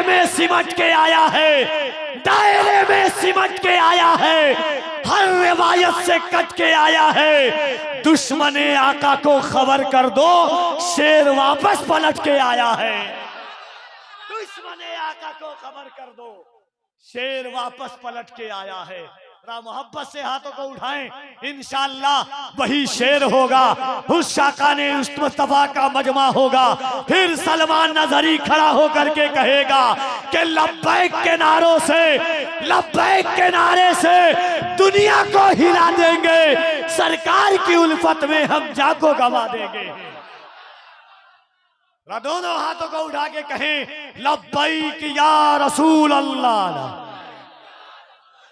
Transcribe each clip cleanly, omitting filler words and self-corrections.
में सिमट के आया है, दायरे में सिमट के आया है, हर रिवायत से कट के आया है। दुश्मने आका को खबर कर दो, शेर वापस पलट के आया है। दुश्मने आका को खबर कर दो, शेर वापस पलट के आया है। मोहब्बत से हाथों को उठाएं, इंशाअल्लाह वही शेर होगा, उस शाकाने उस मुस्तफा का मजमा होगा। फिर सलमान नजरी खड़ा होकर के कहेगा कि लब्बैक के नारों से, लब्बैक के नारे से दुनिया को हिला देंगे, सरकार की उल्फत में हम जाको गवा देंगे। दोनों हाथों को उठा के कहें लब्बैक या रसूल अल्लाह,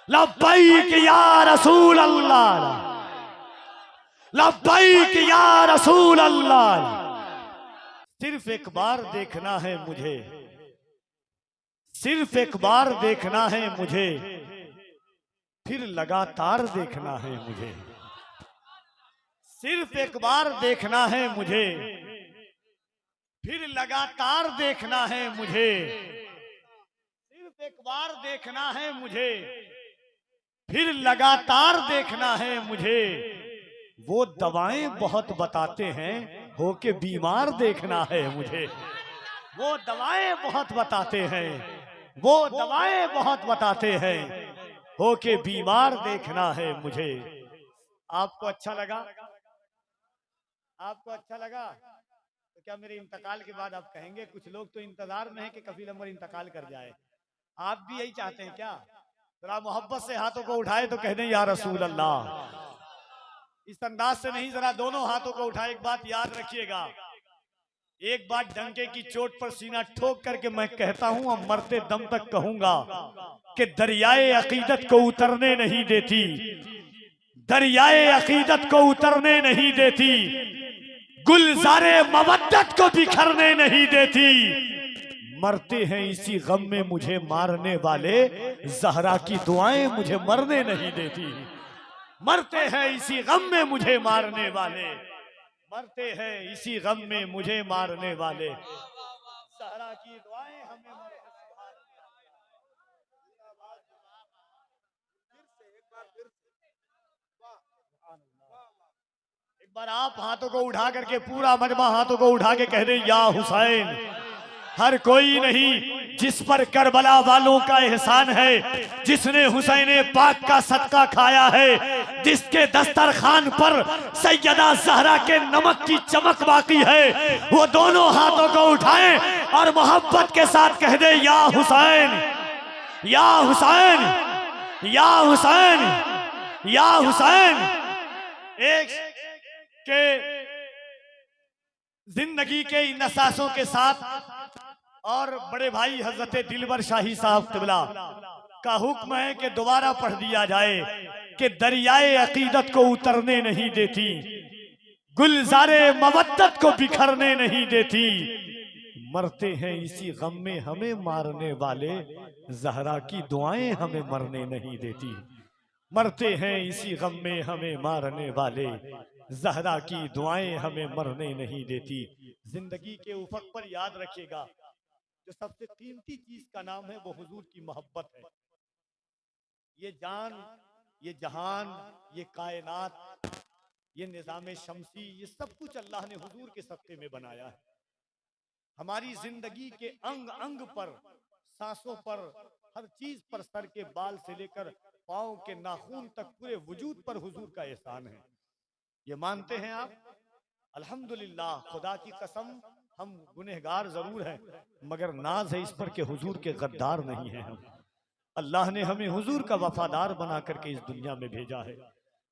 लब्बैक या रसूल अल्लाह, लब्बैक या रसूल अल्लाह। सिर्फ एक बार देखना है मुझे, सिर्फ एक बार देखना है मुझे, फिर लगातार देखना है मुझे। सिर्फ एक बार देखना है मुझे, फिर लगातार देखना है मुझे। सिर्फ एक बार देखना है मुझे, फिर लगातार देखना है मुझे। वो दवाएं बहुत बताते हैं, होके बीमार देखना है मुझे। वो दवाएं बहुत बताते हैं, वो दवाएं बहुत बताते हैं, होके बीमार देखना है मुझे। आपको अच्छा लगा? आपको अच्छा लगा तो क्या मेरे इंतकाल के बाद आप कहेंगे? कुछ लोग तो इंतजार में है कि कफील अमर इंतकाल कर जाए। आप भी यही चाहते हैं क्या? जरा मोहब्बत से हाथों को उठाए तो कह दें या रसूल अल्लाह। इस अंदाज से नहीं, जरा दोनों हाथों को उठाए। एक बात याद रखिएगा, एक बात डंके की चोट पर सीना ठोक करके मैं कहता हूं और मरते दम तक कहूंगा कि दरियाए अकीदत को उतरने नहीं देती, दरियाए अकीदत को उतरने नहीं देती, गुलजारे मवद्दत को बिखरने नहीं देती। मरते हैं इसी गम में मुझे मारने वाले, जहरा की दुआएं मुझे मरने नहीं देती। मरते हैं इसी गम में मुझे मारने वाले, मरते हैं इसी गम में मुझे मारने वाले, जहरा की दुआएं हमें एक बार आप हाथों को उठा करके, पूरा मजमा हाथों को उठा के कह दे या हुसैन। हर कोई नहीं जिस पर करबला वालों का एहसान है, जिसने हुसैन पाक का सदका खाया है, जिसके दस्तरखान पर सैयदा ज़हरा के नमक की चमक बाकी है, वो दोनों हाथों को उठाएं और मोहब्बत के साथ कह दे या हुसैन, या हुसैन, या हुसैन, या हुसैन। एक के जिंदगी के इन नसासों के साथ और बड़े भाई हजरत दिलबर शाही साहब तिबला का हुक्म है कि दोबारा पढ़ दिया जाए कि दरियाए अकीदत को उतरने नहीं देती, गुलजारे मवद्दत को बिखरने नहीं देती। मरते हैं इसी गम में हमें मारने वाले, जहरा की दुआएं हमें मरने नहीं देती। मरते हैं इसी गम में हमें मारने वाले, जहरा की दुआएं हमें मरने नहीं देती। जिंदगी के उफक पर याद रखिएगा, जो सबसे कीमती चीज का नाम है वो हुजूर की मोहब्बत है। ये जान, ये जहान, ये कायनात, ये निजाम शमसी, ये सब कुछ अल्लाह ने हुजूर के सदक़े में बनाया है। हमारी जिंदगी के अंग अंग पर, सांसों पर, हर चीज पर, सर के बाल से लेकर पाँव के नाखून तक पूरे वजूद पर हुजूर का एहसान है। ये मानते हैं आप? अल्हम्दुलिल्लाह, खुदा की कसम हम गुनहगार जरूर हैं, मगर नाज है इस पर कि हुजूर के गद्दार नहीं हैं हम। अल्लाह ने हमें हुजूर का वफादार बना करके इस दुनिया में भेजा है।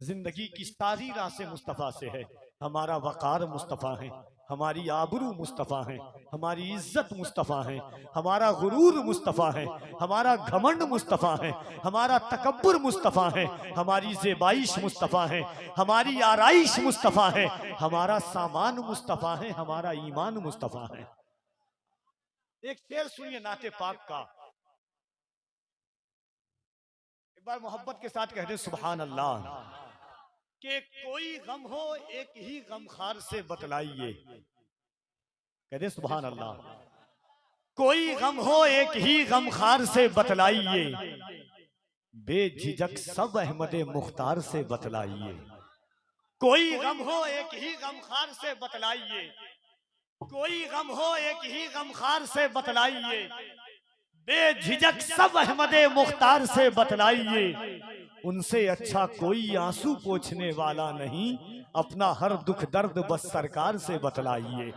जिंदगी की सारी रासें मुस्तफ़ा से है। हमारा वक़ार मुस्तफ़ा है, हमारी आबरू मुस्तफ़ा है, हमारी इज्जत मुस्तफ़ा है, हमारा गुरूर मुस्तफ़ा है, हमारा घमंड मुस्तफ़ा है, हमारा तकब्बुर मुस्तफ़ा है, हमारी ज़ेबाइश मुस्तफ़ा है, हमारी आराइश मुस्तफ़ा है, हमारा सामान मुस्तफ़ा है, हमारा ईमान मुस्तफ़ा है। एक शेर सुनिए नाते पाक का, एक बार मोहब्बत के साथ कह दे सुभान अल्लाह। कि कोई गम हो एक ही गमखार से बतलाइए, कह दे सुभान अल्लाह। कोई गम हो एक ही गमखार से बतलाइए, बेझिझक सब अहमदे मुख्तार से बतलाइए। कोई गम हो एक ही गमखार से बतलाइए, कोई गम हो एक ही गमखार से बतलाइए, बेझिझक सब अहमदे मुख्तार से बतलाइए। उनसे अच्छा कोई आंसू पोंछने वाला नहीं, अपना हर दुख दर्द बस सरकार से बतलाइए।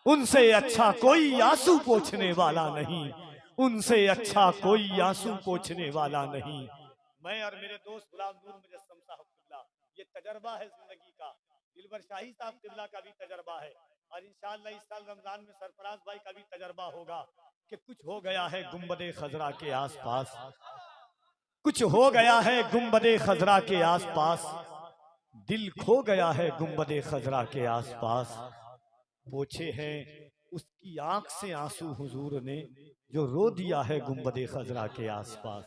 उनसे अच्छा कोई आंसू पोंछने वाला नहीं, उनसे अच्छा कोई आंसू पोंछने वाला नहीं। मैं और मेरे दोस्त गुलाम नूर मुजस्सम साहब किबला, ये तजर्बा है जिंदगी का। दिलबर शाही साहब किबला का भी तजर्बा है, और इंशाअल्लाह इस साल रमजान में सरफराज भाई का भी तजर्बा होगा कि कुछ हो गया है गुंबदे खजरा के आसपास, कुछ हो गया है गुंबदे खजरा के आसपास, दिल खो गया है गुंबदे खजरा के आसपास। पूछे हैं उसकी आंख से आंसू हुजूर ने, जो रो दिया है गुंबदे खजरा के आसपास।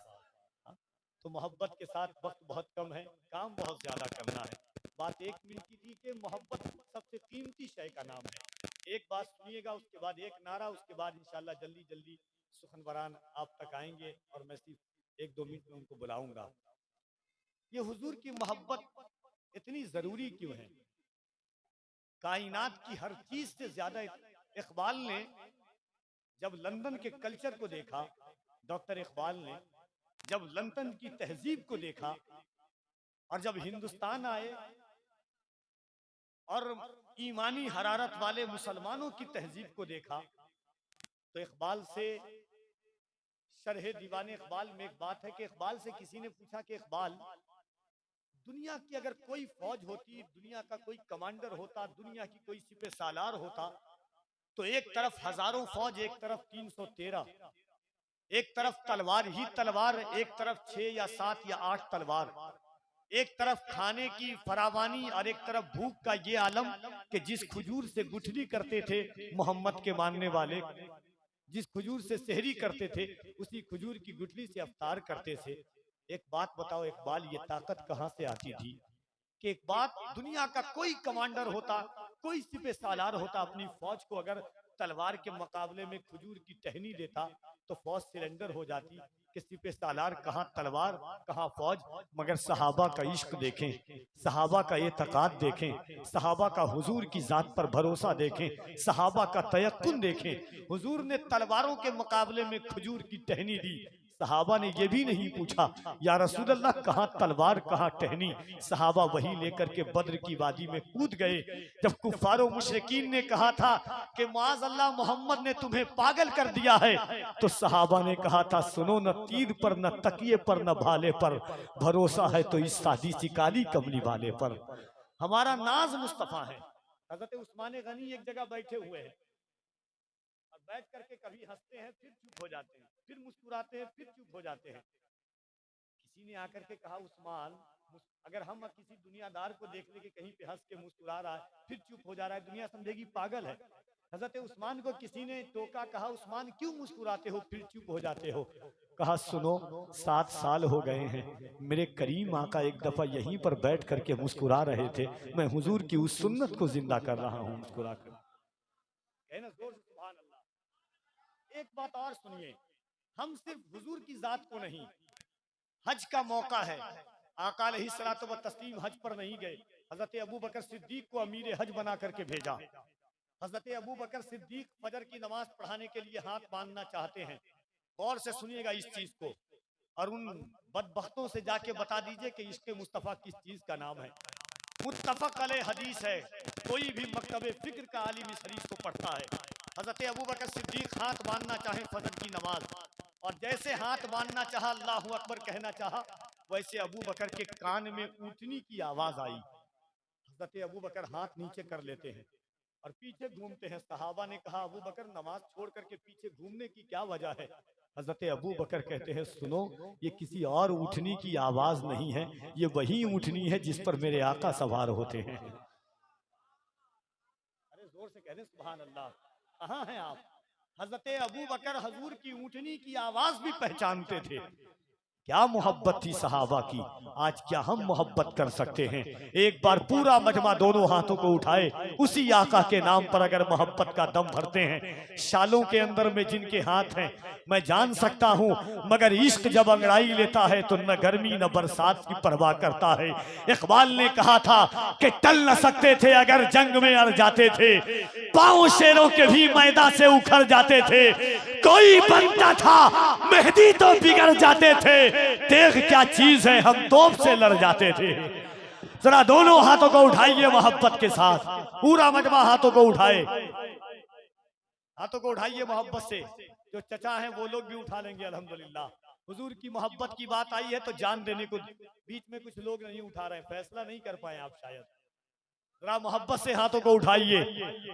तो मोहब्बत के साथ वक्त बहुत कम है, काम बहुत ज्यादा करना है। बात एक मिनट की थी कि मोहब्बत सबसे कीमती शय का नाम है। एक बात सुनिएगा, उसके बाद एक नारा, उसके बाद इंशाल्लाह जल्दी जल्दी सुखनवरान आप तक आएंगे और मैं सिर्फ एक दो मिनट में उनको बुलाऊंगा। ये हुजूर की मोहब्बत इतनी जरूरी क्यों है? कायनात की हर चीज से ज्यादा इकबाल ने जब लंदन के कल्चर को देखा, डॉक्टर इकबाल ने जब लंदन की तहजीब को देखा, और जब हिंदुस्तान आए और ईमानी हरारत वाले मुसलमानों की तहजीब को देखा, तो इकबाल से शरह दीवाने इकबाल में एक बात है कि इकबाल से किसी ने पूछा कि इकबाल, दुनिया की अगर कोई फौज होती, दुनिया का कोई कमांडर होता, दुनिया की कोई सिपह सालार होता, तो एक तरफ हजारों फौज, एक तरफ 313, एक तरफ तलवार ही तलवार, एक तरफ 6 या 7 या 8 तलवार, एक तरफ खाने की फरावानी और एक तरफ भूख का ये आलम कि जिस खजूर से गुठली करते थे मोहम्मद के मानने वाले, जिस खजूर से सहरी करते थे, उसी खजूर की गुठली से अफ्तार करते थे। एक बात बताओ इकबाल, ये ताकत कहां से आती थी कि एक बात, दुनिया का कोई कमांडर होता, कोई सिपह सालार होता, अपनी फौज को अगर तलवार के मुकाबले में खजूर की टहनी देता तो फौज सिलेंडर हो जाती। कि सिपह सालार कहाँ तलवार कहाँ फौज, मगर सहाबा का इश्क देखें, सहाबा का एतकाद देखें, सहाबा का हुजूर की जात पर भरोसा देखें, सहाबा का तयक्कुन देखें। हुजूर ने तलवारों के मुकाबले में खजूर की टहनी दी। सहाबा ने यह भी नहीं पूछा या रसूल अल्लाह कहाँ तलवार कहाँ टहनी, सहाबा वही लेकर के बद्र की वादी में कूद गए। जब कुफारो मुशरिकीन ने कहा था कि माज अल्लाह मोहम्मद ने तुम्हें पागल कर दिया है, तो सहाबा ने कहा था सुनो, न तीर पर न तकिए पर न भाले पर भरोसा है तो इस सादी सी काली कमली वाले पर। हमारा नाज मुस्तफा है। हजरत उस्मान गनी एक जगह बैठे हुए हैं, बैठ करके कभी हंसते हैं फिर चुप हो जाते हैं, फिर मुस्कुराते हैं फिर चुप हो जाते हैं। किसी ने आकर के कहा उस्मान, अगर हम किसी दुनियादार को देख ले कि कहीं पे हंस के मुस्कुरा रहा है फिर चुप हो जा रहा है, दुनिया समझेगी पागल है। हजरत उस्मान को किसी ने टोका, कहा उस्मान क्यों मुस्कुराते हो फिर चुप हो जाते हो? कहा सुनो, 7 साल हो गए हैं, मेरे करीम आका एक दफा यहीं पर बैठ करके मुस्कुरा रहे थे, मैं हुजूर की उस सुन्नत को जिंदा कर रहा हूँ मुस्कुरा कर। कहना जोर से सुभान अल्लाह। एक बात और सुनिए, हम सिर्फ हुजूर की जात को नहीं, हज का मौका है, आका अलैहिस्सलातु व तस्लीम हज पर नहीं गए, हजरत अबू बकर सिद्दीक को अमीर हज बना करके भेजा। हजरत अबू बकर सिद्दीक फजर की नमाज पढ़ाने के लिए हाथ बांधना चाहते हैं। गौर से सुनिएगा इस चीज को, और उन बदबख्तों से जाके बता दीजिए कि इश्क मुस्तफ़ा किस चीज का नाम है। मुत्तफक अलैह हदीस है, कोई भी मकतबे फिक्र का आलिम इस हदीस को पढ़ता है। हजरत अबू बकर सिद्दीक हाथ बांधना चाहे फजर की नमाज, और जैसे हाथ बांधना चाहा, अल्लाहु अकबर कहना चाहा, वैसे अबू बकर के कान में ऊँटनी की आवाज आई। हजरत अबू बकर हाथ नीचे कर लेते हैं और पीछे घूमते हैं। सहाबा ने कहा अबू बकर नमाज छोड़ करके पीछे घूमने की क्या वजह है? हजरत अबू बकर कहते हैं सुनो, ये किसी और ऊँटनी की आवाज नहीं है, ये वही ऊँटनी है जिस पर मेरे आका सवार होते हैं। अरे जोर से कह रहे सुभान अल्लाह। कहाँ हैं आप? हजरत अबू बकर हजूर की ऊँटनी की आवाज भी पहचानते थे। क्या मोहब्बत थी सहाबा की, आज क्या हम मोहब्बत कर सकते हैं। एक बार पूरा मजमा दोनों हाथों को उठाए, उसी आका के नाम पर अगर मोहब्बत का दम भरते हैं। शालों के अंदर में जिनके हाथ हैं मैं जान सकता हूं, मगर इश्क जब अंगड़ाई लेता है तो न गर्मी न बरसात की परवाह करता है। इकबाल ने कहा था कि टल न सकते थे अगर जंग में अड़ जाते थे, पांव शेरों के भी मैदान से उखड़ जाते थे। कोई बनता था मेहदी तो बिगड़ जाते थे, देख क्या चीज है हम तोप से लड़ जाते थे। जरा दोनों हाथों को उठाइए मोहब्बत के साथ, पूरा मजमा हाथों को उठाए, हाथों को उठाइए मोहब्बत से। जो चचा हैं वो लोग भी उठा लेंगे अल्हम्दुलिल्लाह। हुजूर की मोहब्बत की बात आई है तो जान देने को बीच में कुछ लोग नहीं उठा रहे हैं, फैसला नहीं कर पाए आप शायद। जरा मोहब्बत से हाथों को उठाइए,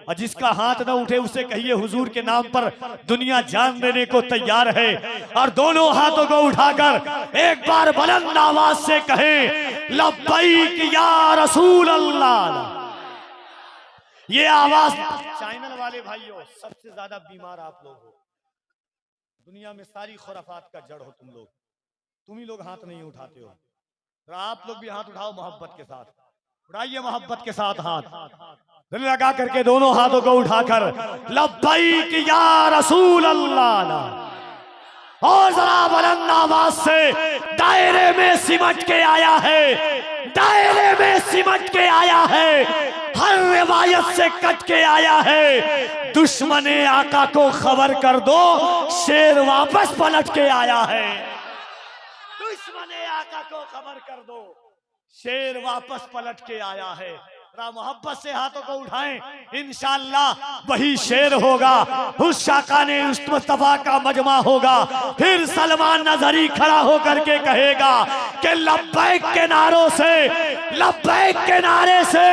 और जिसका हाथ ना उठे उसे कहिए हुजूर के नाम पर दुनिया जान देने को तैयार है। और दोनों हाथों को उठाकर एक बार बुलंद आवाज से कहें लब्बैक या रसूल अल्लाह। ये आवाज चैनल वाले भाइयों, सबसे ज्यादा बीमार आप लोग हो दुनिया में, सारी खुराफात का जड़ हो तुम ही लोग हाथ नहीं उठाते हो। आप लोग भी हाथ उठाओ मोहब्बत के साथ, उठाइए मोहब्बत के साथ हाथ, दिल लगा करके दोनों हाथों को उठाकर लब्बैक या रसूल अल्लाह। और जरा बुलंद आवाज से दायरे में सिमट के आया है, दायरे में सिमट के आया है, हर रिवायत से कट के आया है। दुश्मने आका को खबर कर दो, शेर वापस पलट के आया है। दुश्मने आका को खबर कर दो, शेर वापस पलट के आया है। मोहब्बत से हाथों को उठाएं, इंशाअल्लाह वही शेर होगा, उस शाकाने उस मुस्तफा का मजमा होगा। फिर सलमान नजरी खड़ा होकर के कहेगा कि लब्बैक के नारों से, लब्बैक के नारे से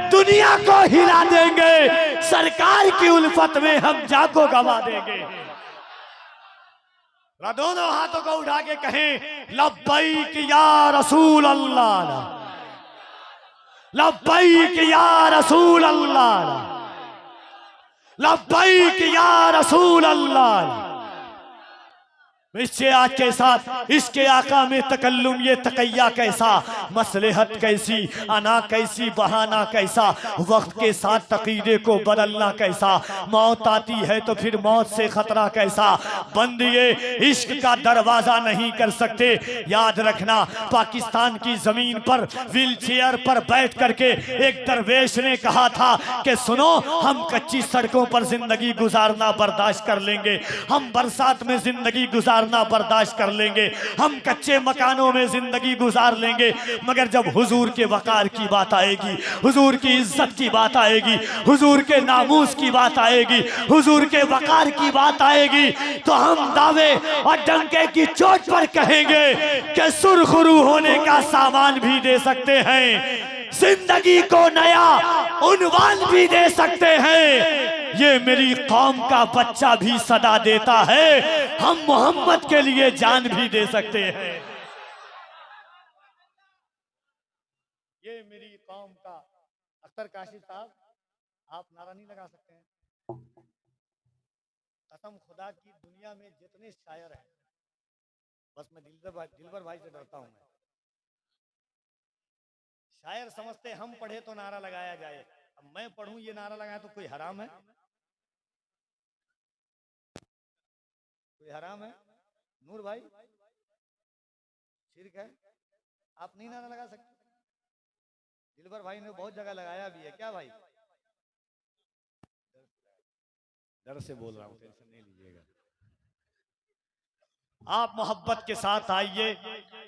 दुनिया को हिला देंगे, सरकार की उल्फत में हम जान को गवा देंगे। दोनों हाथों को उठा के कहें लब्बैक या रसूल अल्लाह, लब्बैक या रसूल अल्लाह, लब्बैक या रसूल अल्लाह। इससे आज के साथ इसके आका में तकल्लुम, ये तकैया कैसा, मसलहत कैसी, अना कैसी, बहाना कैसा, वक्त के साथ तकीदे को बदलना कैसा, मौत आती है तो फिर मौत से खतरा कैसा, बंदिए इश्क का दरवाजा नहीं कर सकते। याद रखना, पाकिस्तान की जमीन पर व्हील चेयर पर बैठ करके एक दरवेश ने कहा था कि सुनो, हम कच्ची सड़कों पर जिंदगी गुजारना बर्दाश्त कर लेंगे, हम बरसात में जिंदगी गुजार बर्दाश्त कर लेंगे, हम कच्चे मकानों में जिंदगी गुजार लेंगे, मगर जब हुजूर के वकार की बात आएगी, हुजूर की इज्जत की बात आएगी, हुजूर के नामूस की बात आएगी, हुजूर के वकार की बात आएगी, तो हम दावे और डंके की चोट पर कहेंगे कि सुरखरू होने का सामान भी दे सकते हैं, जिंदगी को नया उन्वान भी दे सकते हैं। ये मेरी कौम का बच्चा भी सदा देता है, हम मोहम्मद के लिए जान भी दे सकते हैं। ये मेरी कौम का, अख्तर काशिफ साहब आप नारा नहीं लगा सकते हैं? कसम खुदा की, दुनिया में जितने शायर हैं, बस मैं दिलबर भाई से डरता हूं। शायर समझते हम पढ़े तो नारा लगाया जाए, अब मैं पढ़ूं ये नारा लगाया तो कोई हराम है? कोई हराम है? नूर भाई शिरक है, आप नहीं नारा लगा सकते? दिलबर भाई ने बहुत जगह लगाया भी है, क्या भाई? डर से बोल रहा हूं, टेंशन नहीं लीजिएगा। आप मोहब्बत के साथ आइए।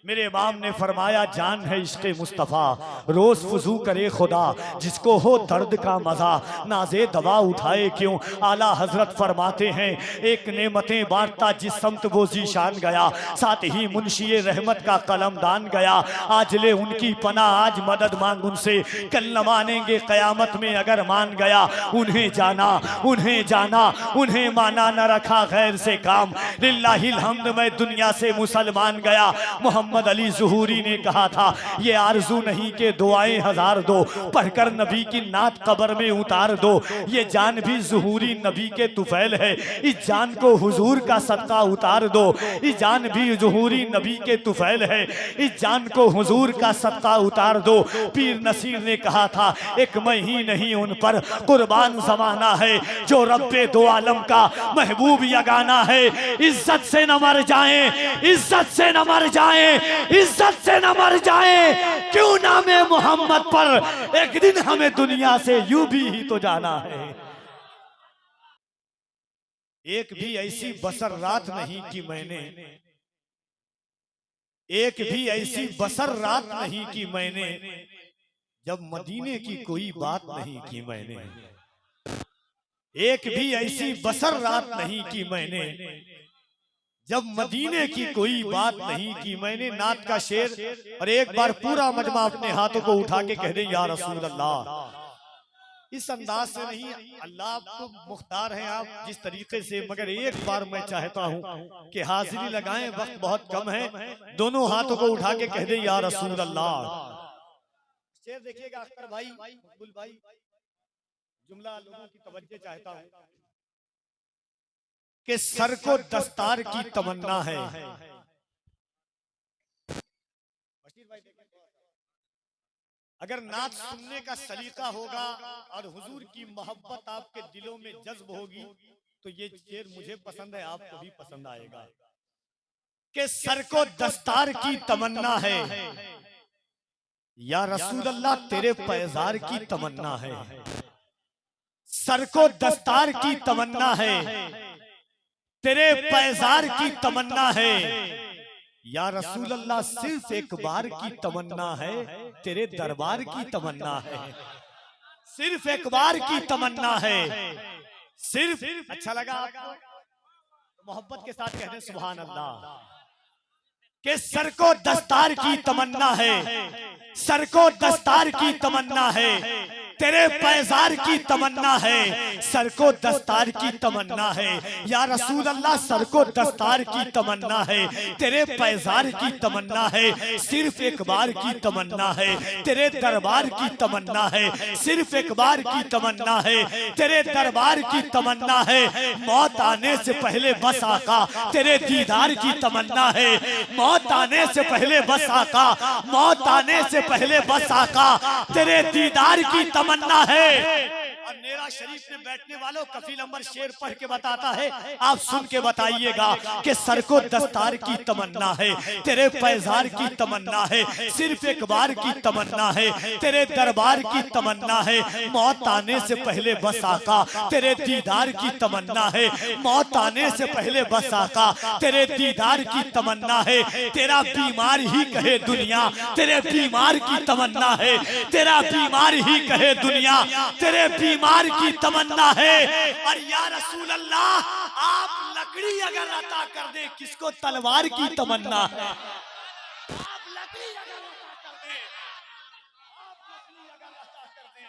मेरे इमाम ने फरमाया, जान है इश्क़े मुस्तफ़ा, रोज फुजू करे खुदा, जिसको हो दर्द का मजा, नाजे दवा उठाए क्यों। आला हजरत फरमाते हैं, एक नेमतें बांटता जिस समत वो जीशान गया, साथ ही मुंशी रहमत का कलम दान गया। आज ले उनकी पनाह, आज मदद मांग उनसे, कल न मानेंगे क़यामत में अगर मान गया। उन्हें जाना, उन्हें जाना, उन्हें माना, न रखा गैर से काम, लिल्लाहिल हम्द मैं दुनिया से मुसलमान गया। मोहम्मद मोहम्मद अली ज़ुहूरी ने कहा था, ये आरजू नहीं के दुआएं हजार दो, पढ़कर नबी की नात कब्र में उतार दो। ये जान भी ज़ुहूरी नबी के तुफैल है, इस जान को हुजूर का सदका उतार दो। इस जान भी ज़ुहूरी नबी के तुफैल है, इस जान को हुजूर का सदका उतार दो। पीर नसीर ने कहा था, एक मैं ही नहीं उन पर कुर्बान ज़माना है, जो रब्बे दो आलम का महबूब यगाना है। इज्जत से न मर जाएं, इज्जत से न मर जाएं, इज्जत से न मर जाएं, क्यों नामे मोहम्मद पर एक दिन हमें दुनिया से यूं भी तो जाना है। एक भी ऐसी बसर रात नहीं कि मैंने, एक भी ऐसी बसर रात नहीं की मैंने, जब मदीने की कोई बात नहीं की मैंने। एक भी ऐसी बसर रात नहीं की मैंने, जब मदीने की कोई बात नहीं की मैंने। नात का शेर, और एक बार पूरा मजमा अपने हाथों को उठा के कह दे, या रसूल अल्लाह। इस अंदाज से नहीं, अल्लाह आपको मुख्तार है आप जिस तरीके से, मगर एक बार मैं चाहता हूं कि हाजिरी लगाएं, वक्त बहुत कम है। दोनों हाथों को उठा के कह दे, या रसूल अल्लाह। शेर देखिएगा अख्तर भाई, मकबूल भाई, जुमला लोगों की तवज्जो चाहता हूं कि सर को दस्तार की तमन्ना है। अगर नात सुनने का सलीका होगा और हुजूर की मोहब्बत आपके दिलों में जज्ब होगी, तो ये शेर मुझे पसंद है, आपको भी पसंद आएगा। कि सर को दस्तार की तमन्ना है, या रसूल अल्लाह तेरे पैजार की तमन्ना है। सर को दस्तार की तमन्ना है, तेरे पैजार की तमन्ना है। या रसूल अल्लाह सिर्फ एक बार की तमन्ना है, तेरे दरबार की तमन्ना है। सिर्फ एक बार की तमन्ना है, सिर्फ। अच्छा लगा आपको? मोहब्बत के साथ कहते सुभान अल्लाह। कि सर को दस्तार की तमन्ना है, सर को दस्तार की तमन्ना है, तेरे पैजार की तमन्ना है। सर को दस्तार की तमन्ना है, या रसूल अल्लाह सर को दस्तार की तमन्ना है, तेरे पैजार की तमन्ना है। सिर्फ एक बार की तमन्ना है, तेरे दरबार की तमन्ना है। सिर्फ एक बार की तमन्ना है, तेरे दरबार की तमन्ना है। मौत आने से पहले बस आका तेरे दीदार की तमन्ना है। मौत आने से पहले बस आका, मौत आने से पहले बस आका तेरे दीदार की तमन्ना है। और मेरा शरीफ में बैठने वालों, कफील अमर शेर पढ़ के बताता है, आप सुन के बताइएगा कि सर को दस्तार की तमन्ना है, तेरे पैजार की तमन्ना है। सिर्फ एक बार की तमन्ना है, तेरे दरबार की तमन्ना है। मौत आने से पहले बस आका तेरे दीदार की तमन्ना है। मौत आने से पहले बस आका तेरे दीदार की तमन्ना है। तेरा बीमार ही कहे दुनिया तेरे बीमार की तमन्ना है। तेरा बीमार ही कहे दुनिया तेरे बीमार की तमन्ना है। और या रसूल अल्लाह आप लकड़ी अगर अता कर दे, किसको तलवार की तमन्ना है। आप लकड़ी अगर अता कर दे, आप लकड़ी अगर अता कर दे।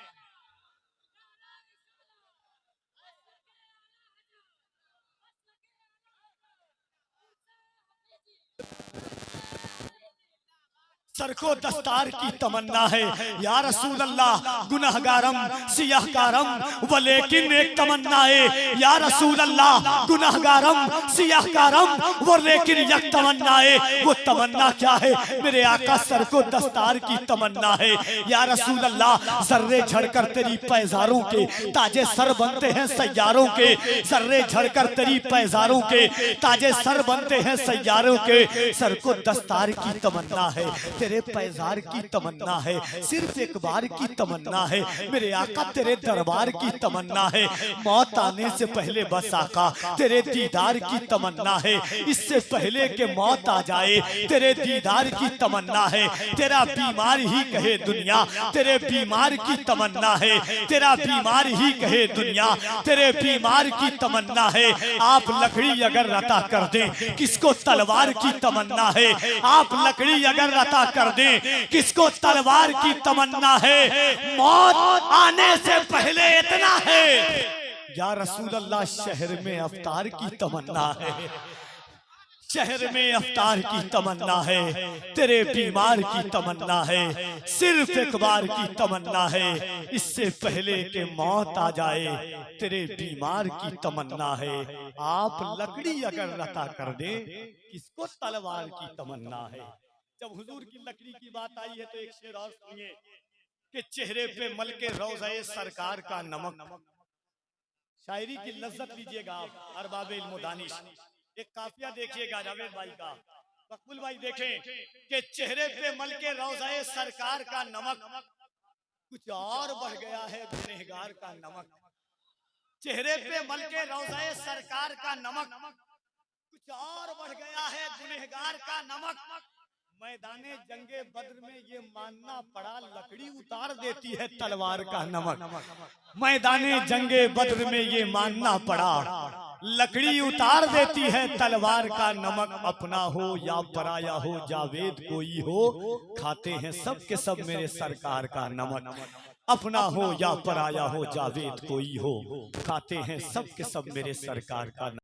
सर को दस्तार की तमन्ना है। या रसूल अल्लाह गुनहगारम सियाहकारम व लेकिन एक तमन्ना है। या रसूल अल्लाह गुनहगारम सियाहकारम व लेकिन एक तमन्ना है। वो तमन्ना क्या है मेरे आका? सर को दस्तार की तमन्ना है। या रसूल अल्लाह जर्रे झड़कर तेरी पैजारों के ताजे सर बनते हैं सैयारों के। जर्रे झड़कर तेरी पैजारों के ताजे सर बनते हैं सैयारों के। सर को दस्तार की तमन्ना है, तेरे पैजार की तमन्ना है। सिर्फ एक बार की तमन्ना है मेरे आका, तेरे दरबार की तमन्ना है। मौत आने से पहले बस आका तेरे दीदार की तमन्ना है। इससे पहले के मौत आ जाए तेरे दीदार की तमन्ना है। तेरा बीमार ही कहे दुनिया तेरे बीमार की तमन्ना है। तेरा बीमार ही कहे दुनिया तेरे बीमार की तमन्ना है। आप लकड़ी अगर रता कर दे, किसको तलवार की तमन्ना है। आप लकड़ी अगर रता कर दे, किसको तलवार की तमन्ना है। मौत आने से पहले इतना है। या रसूल अल्लाह शहर में अफ्तार की तमन्ना है। शहर में अफ्तार की तमन्ना है, तेरे बीमार की तमन्ना है, सिर्फ एक बार की तमन्ना है, इससे पहले कि मौत आ जाए तेरे बीमार की तमन्ना है। आप लकड़ी अगर लता कर दे किसको तलवार की तमन्ना है। जब हुजूर की लकड़ी की बात आई है तो एक शेर और सुनिए कि चेहरे पे मल के रोज़े सरकार का नमक। शायरी की लज्जत लीजिएगा आप अरबाब इल्म दानिश। एक काफिया देखिएगा जावेद भाई का, मकबूल भाई देखें कि चेहरे पे मल के रोज़े सरकार का नमक कुछ और बढ़ गया है गुनहगार का नमक। चेहरे पे मल के रोज़े सरकार का नमक कुछ और बढ़ गया है गुनहगार का नमक। मैदाने जंगे बद्र में ये मानना पड़ा लकड़ी उतार देती है तलवार का नमक। मैदाने जंगे बद्र में ये मानना पड़ा लकड़ी उतार देती है तलवार का नमक। अपना हो या पराया हो जावेद कोई हो, खाते हैं सब के सब मेरे सरकार का नमक। अपना हो या पराया हो जावेद कोई हो, खाते हैं सब के सब मेरे सरकार का नमक।